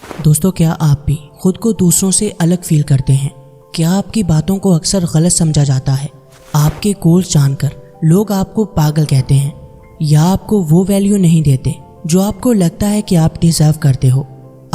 दोस्तों, क्या आप भी खुद को दूसरों से अलग फील करते हैं? क्या आपकी बातों को अक्सर गलत समझा जाता है? आपके गोल्स जानकर लोग आपको पागल कहते हैं या आपको वो वैल्यू नहीं देते जो आपको लगता है कि आप डिजर्व करते हो।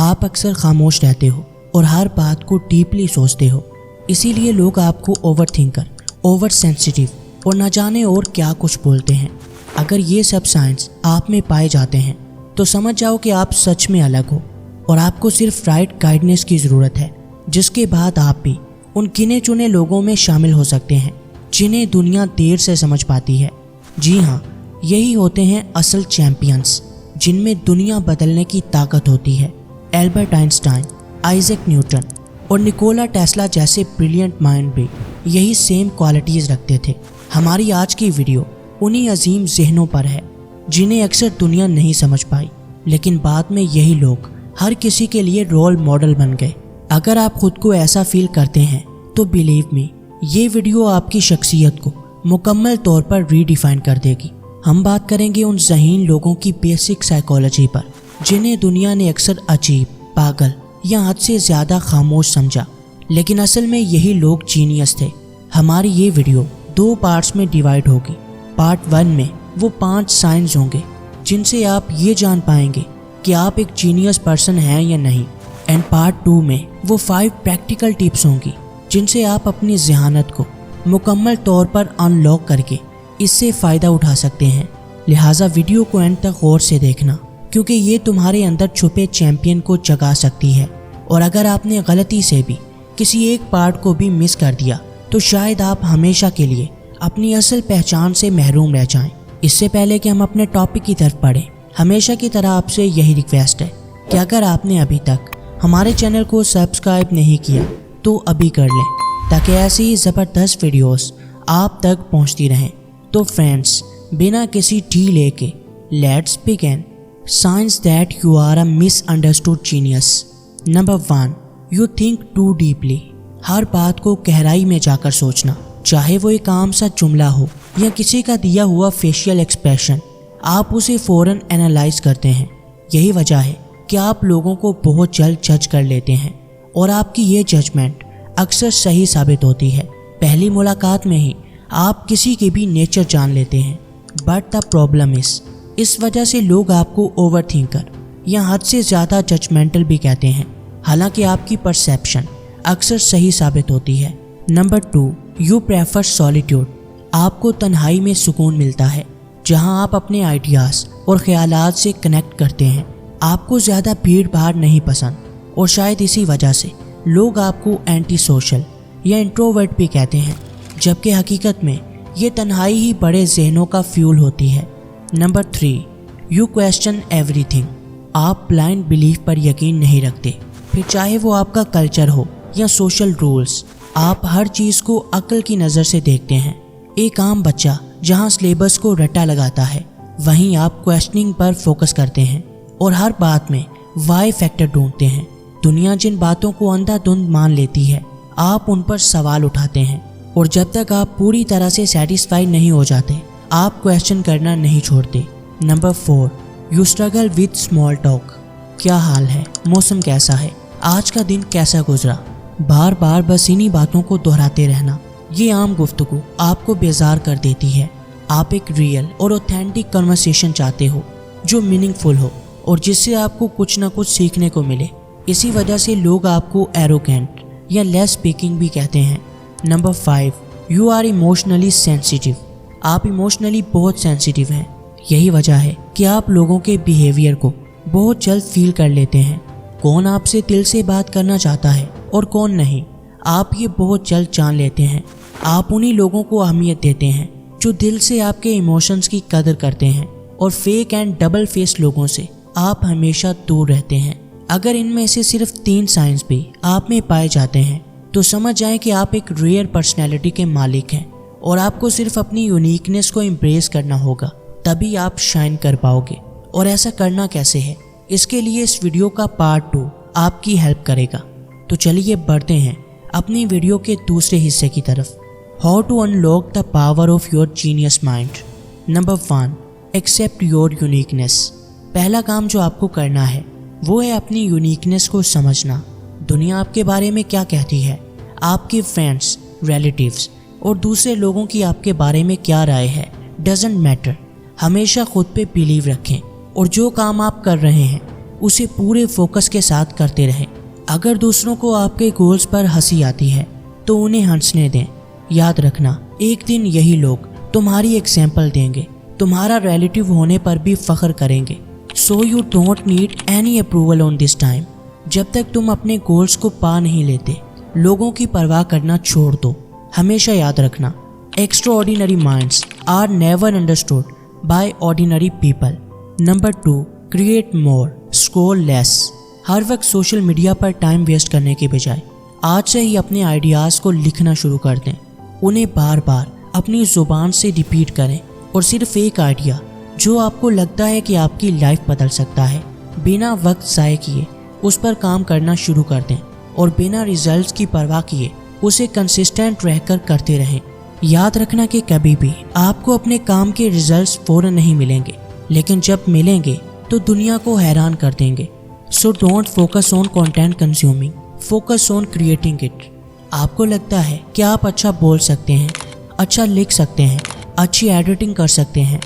आप अक्सर खामोश रहते हो और हर बात को डीपली सोचते हो, इसीलिए लोग आपको ओवर थिंकर, ओवर सेंसिटिव और न जाने और क्या कुछ बोलते हैं। अगर ये सब साइंस आप में पाए जाते हैं तो समझ जाओ कि आप सच में अलग हो और आपको सिर्फ राइट गाइडेंस की ज़रूरत है, जिसके बाद आप भी उन गिने चुने लोगों में शामिल हो सकते हैं जिन्हें दुनिया देर से समझ पाती है। जी हाँ, यही होते हैं असल चैंपियंस, जिनमें दुनिया बदलने की ताकत होती है। एल्बर्ट आइंस्टाइन, आइजैक न्यूटन और निकोला टेस्ला जैसे ब्रिलियंट माइंड भी यही सेम क्वालिटीज़ रखते थे। हमारी आज की वीडियो उन्हीं अजीम जहनों पर है जिन्हें अक्सर दुनिया नहीं समझ पाई, लेकिन बाद में यही लोग हर किसी के लिए रोल मॉडल बन गए। अगर आप खुद को ऐसा फील करते हैं तो बिलीव मी, ये वीडियो आपकी शख्सियत को मुकम्मल तौर पर रीडिफाइन कर देगी। हम बात करेंगे उन ज़हीन लोगों की बेसिक साइकोलॉजी पर जिन्हें दुनिया ने अक्सर अजीब, पागल या हद से ज़्यादा खामोश समझा, लेकिन असल में यही लोग जीनियस थे। हमारी ये वीडियो 2 पार्ट्स में डिवाइड होगी। पार्ट 1 में वो 5 साइंस होंगे जिनसे आप ये जान पाएंगे कि आप एक जीनियस पर्सन हैं या नहीं, एंड पार्ट 2 में वो 5 प्रैक्टिकल टिप्स होंगी जिनसे आप अपनी ज़हानत को मुकम्मल तौर पर अनलॉक करके इससे फ़ायदा उठा सकते हैं। लिहाजा वीडियो को एंड तक गौर से देखना, क्योंकि ये तुम्हारे अंदर छुपे चैंपियन को जगा सकती है। और अगर आपने गलती से भी किसी एक पार्ट को भी मिस कर दिया तो शायद आप हमेशा के लिए अपनी असल पहचान से महरूम रह जाएं। इससे पहले कि हम अपने टॉपिक की तरफ बढ़ें, हमेशा की तरह आपसे यही रिक्वेस्ट है कि अगर आपने अभी तक हमारे चैनल को सब्सक्राइब नहीं किया तो अभी कर लें, ताकि ऐसी ही ज़बरदस्त वीडियोस आप तक पहुंचती रहें। तो फ्रेंड्स, बिना किसी ढीले के let's begin. Signs that you are a misunderstood genius. Number 1, you think too deeply. हर बात को गहराई में जाकर सोचना, चाहे वो एक आम सा जुमला हो या किसी का दिया हुआ फेशियल एक्सप्रेशन, आप उसे फ़ौरन एनालाइज करते हैं। यही वजह है कि आप लोगों को बहुत जल्द जज कर लेते हैं और आपकी ये जजमेंट अक्सर सही साबित होती है। पहली मुलाकात में ही आप किसी की भी नेचर जान लेते हैं। बट द प्रॉब्लम इस वजह से लोग आपको ओवर थिंकर या हद से ज़्यादा जजमेंटल भी कहते हैं, हालांकि आपकी परसेप्शन अक्सर सही साबित होती है। Number 2, you prefer solitude. आपको तन्हाई में सुकून मिलता है, जहां आप अपने आइडियाज़ और ख्यालात से कनेक्ट करते हैं। आपको ज़्यादा भीड़ भाड़ नहीं पसंद और शायद इसी वजह से लोग आपको एंटी सोशल या इंट्रोवर्ट भी कहते हैं, जबकि हकीकत में ये तन्हाई ही बड़े जहनों का फ्यूल होती है। Number 3, you question everything. आप ब्लाइंड बिलीफ पर यकीन नहीं रखते, फिर चाहे वो आपका कल्चर हो या सोशल रूल्स। आप हर चीज़ को अक्ल की नज़र से देखते हैं। एक आम बच्चा जहां सिलेबस को रट्टा लगाता है, वहीं आप क्वेश्चनिंग पर फोकस करते हैं और हर बात में वाई फैक्टर ढूंढते हैं। दुनिया जिन बातों को अंधाधुंध मान लेती है, आप उन पर सवाल उठाते हैं, और जब तक आप पूरी तरह से सेटिस्फाई नहीं हो जाते, आप क्वेश्चन करना नहीं छोड़ते। Number 4, you struggle with small talk. क्या हाल है, मौसम कैसा है, आज का दिन कैसा गुजरा, बार बार बस इन्हीं बातों को दोहराते रहना। ये आम गुफ्तगू आपको बेजार कर देती है। आप एक रियल और ऑथेंटिक कन्वर्सेशन चाहते हो जो मीनिंगफुल हो और जिससे आपको कुछ ना कुछ सीखने को मिले। इसी वजह से लोग आपको एरोगेंट या लेस स्पीकिंग भी कहते हैं। Number 5, you are emotionally sensitive. आप इमोशनली बहुत सेंसिटिव हैं। यही वजह है कि आप लोगों के बिहेवियर को बहुत जल्द फील कर लेते हैं। कौन आपसे दिल से बात करना चाहता है और कौन नहीं, आप ये बहुत जल्द जान लेते हैं। आप उन्हीं लोगों को अहमियत देते हैं जो दिल से आपके इमोशंस की कदर करते हैं, और फेक एंड डबल फेस लोगों से आप हमेशा दूर रहते हैं। अगर इनमें से सिर्फ 3 साइंस भी आप में पाए जाते हैं तो समझ जाएं कि आप एक रेयर पर्सनैलिटी के मालिक हैं, और आपको सिर्फ अपनी यूनिकनेस को एम्ब्रेस करना होगा, तभी आप शाइन कर पाओगे। और ऐसा करना कैसे है, इसके लिए इस वीडियो का पार्ट 2 आपकी हेल्प करेगा। तो चलिए बढ़ते हैं अपनी वीडियो के दूसरे हिस्से की तरफ। How to unlock the power of your genius mind. Number 1, accept your uniqueness. पहला काम जो आपको करना है वो है अपनी यूनिकनेस को समझना। दुनिया आपके बारे में क्या कहती है, आपके फ्रेंड्स, रिलेटिव्स और दूसरे लोगों की आपके बारे में क्या राय है, डजंट मैटर। हमेशा खुद पे बिलीव रखें और जो काम आप कर रहे हैं उसे पूरे फोकस के साथ करते रहें। अगर दूसरों को आपके गोल्स पर हंसी आती है तो उन्हें हंसने दें। याद रखना, एक दिन यही लोग तुम्हारी एग्जाम्पल देंगे, तुम्हारा रिलेटिव होने पर भी फख्र करेंगे। So you don't need any approval on this time. जब तक तुम अपने गोल्स को पा नहीं लेते, लोगों की परवाह करना छोड़ दो। हमेशा याद रखना, extraordinary minds are never understood by ordinary people. Number 2, create more, scroll less. हर वक्त सोशल मीडिया पर टाइम वेस्ट करने के बजाय आज से ही अपने आइडियाज़ को लिखना शुरू कर दें। उन्हें बार बार अपनी ज़ुबान से रिपीट करें और सिर्फ एक आइडिया जो आपको लगता है कि आपकी लाइफ बदल सकता है, बिना वक्त ज़ाय किए उस पर काम करना शुरू कर दें और बिना रिजल्ट्स की परवाह किए उसे कंसिस्टेंट रहकर करते रहें। याद रखना कि कभी भी आपको अपने काम के रिजल्ट्स फौरन नहीं मिलेंगे, लेकिन जब मिलेंगे तो दुनिया को हैरान कर देंगे। So don't focus on content consuming, focus on creating it. आपको लगता है कि आप अच्छा बोल सकते हैं, अच्छा लिख सकते हैं, अच्छी एडिटिंग कर सकते हैं,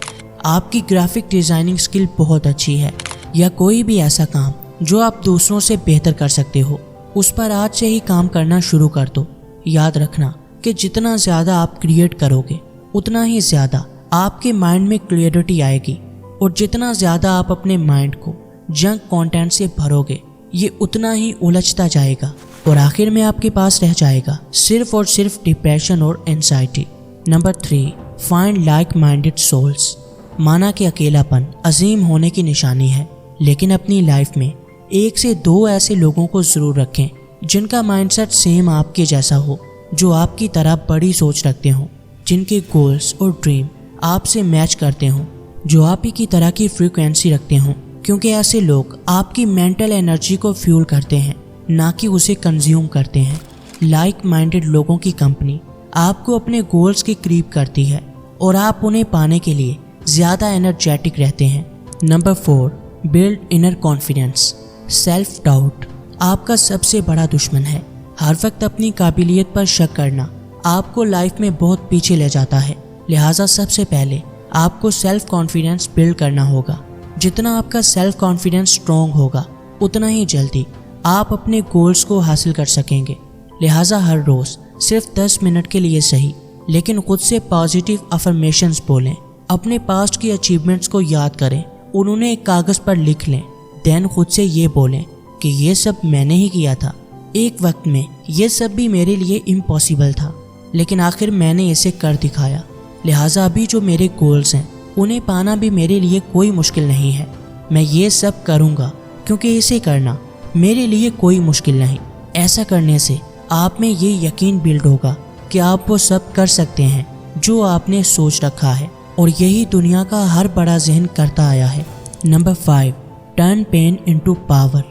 आपकी ग्राफिक डिज़ाइनिंग स्किल बहुत अच्छी है, या कोई भी ऐसा काम जो आप दूसरों से बेहतर कर सकते हो, उस पर आज से ही काम करना शुरू कर दो। याद रखना कि जितना ज़्यादा आप क्रिएट करोगे उतना ही ज़्यादा आपके माइंड में क्लियरिटी आएगी, और जितना ज़्यादा आप अपने माइंड को जंक कंटेंट से भरोगे ये उतना ही उलझता जाएगा और आखिर में आपके पास रह जाएगा सिर्फ और सिर्फ डिप्रेशन और anxiety. Number 3, find like minded souls. माना कि अकेलापन अजीम होने की निशानी है, लेकिन अपनी लाइफ में 1 से 2 ऐसे लोगों को ज़रूर रखें जिनका माइंडसेट सेम आपके जैसा हो, जो आपकी तरह बड़ी सोच रखते हों, जिनके गोल्स और ड्रीम आपसे मैच करते हों, जो आप ही की तरह की फ्रीक्वेंसी रखते हों, क्योंकि ऐसे लोग आपकी मेंटल एनर्जी को फ्यूल करते हैं, ना कि उसे कंज्यूम करते हैं। लाइक माइंडेड लोगों की कंपनी आपको अपने गोल्स के करीब करती है और आप उन्हें पाने के लिए ज़्यादा एनर्जेटिक रहते हैं। Number 4, build inner confidence. Self doubt आपका सबसे बड़ा दुश्मन है। हर वक्त अपनी काबिलियत पर शक करना आपको लाइफ में बहुत पीछे ले जाता है। लिहाजा सबसे पहले आपको सेल्फ कॉन्फिडेंस बिल्ड करना होगा। जितना आपका सेल्फ कॉन्फिडेंस स्ट्रॉन्ग होगा उतना ही जल्दी आप अपने गोल्स को हासिल कर सकेंगे। लिहाजा हर रोज़ सिर्फ 10 मिनट के लिए सही, लेकिन खुद से पॉजिटिव अफर्मेशंस बोलें। अपने पास्ट की अचीवमेंट्स को याद करें, उन्होंने एक कागज़ पर लिख लें। देन खुद से ये बोलें कि ये सब मैंने ही किया था। एक वक्त में ये सब भी मेरे लिए इम्पॉसिबल था, लेकिन आखिर मैंने इसे कर दिखाया। लिहाजा अभी जो मेरे गोल्स हैं उन्हें पाना भी मेरे लिए कोई मुश्किल नहीं है। मैं ये सब करूँगा क्योंकि इसे करना मेरे लिए कोई मुश्किल नहीं। ऐसा करने से आप में ये यकीन बिल्ड होगा कि आप वो सब कर सकते हैं जो आपने सोच रखा है, और यही दुनिया का हर बड़ा ज़हन करता आया है। Number 5, turn pain into power.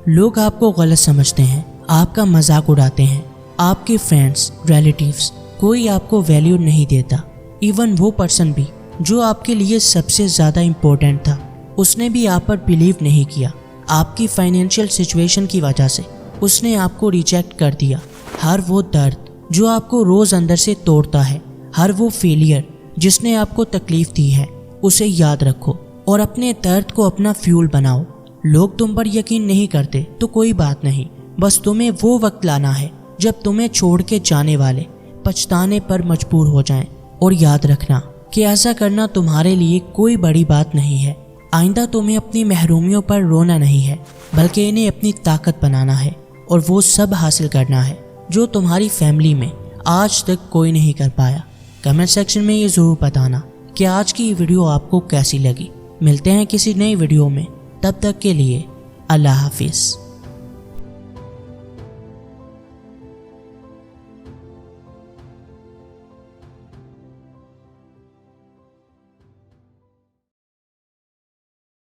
लोग आपको गलत समझते हैं, आपका मजाक उड़ाते हैं। आपके फ्रेंड्स, रिलेटिव्स, कोई आपको वैल्यू नहीं देता। इवन वो पर्सन भी जो आपके लिए सबसे ज़्यादा इम्पोर्टेंट था, उसने भी आप पर बिलीव नहीं किया। आपकी फाइनेंशियल सिचुएशन की वजह से उसने आपको रिजेक्ट कर दिया। हर वो दर्द जो आपको रोज़ अंदर से तोड़ता है, हर वो फेलियर जिसने आपको तकलीफ दी है, उसे याद रखो और अपने दर्द को अपना फ्यूल बनाओ। लोग तुम पर यकीन नहीं करते तो कोई बात नहीं, बस तुम्हें वो वक्त लाना है जब तुम्हें छोड़ के जाने वाले पछताने पर मजबूर हो जाएं। और याद रखना कि ऐसा करना तुम्हारे लिए कोई बड़ी बात नहीं है। आइंदा तुम्हें अपनी महरूमियों पर रोना नहीं है, बल्कि इन्हें अपनी ताकत बनाना है और वो सब हासिल करना है जो तुम्हारी फैमिली में आज तक कोई नहीं कर पाया। कमेंट सेक्शन में ये ज़रूर बताना कि आज की वीडियो आपको कैसी लगी। मिलते हैं किसी नई वीडियो में, तब तक के लिए अल्लाह हाफिज़।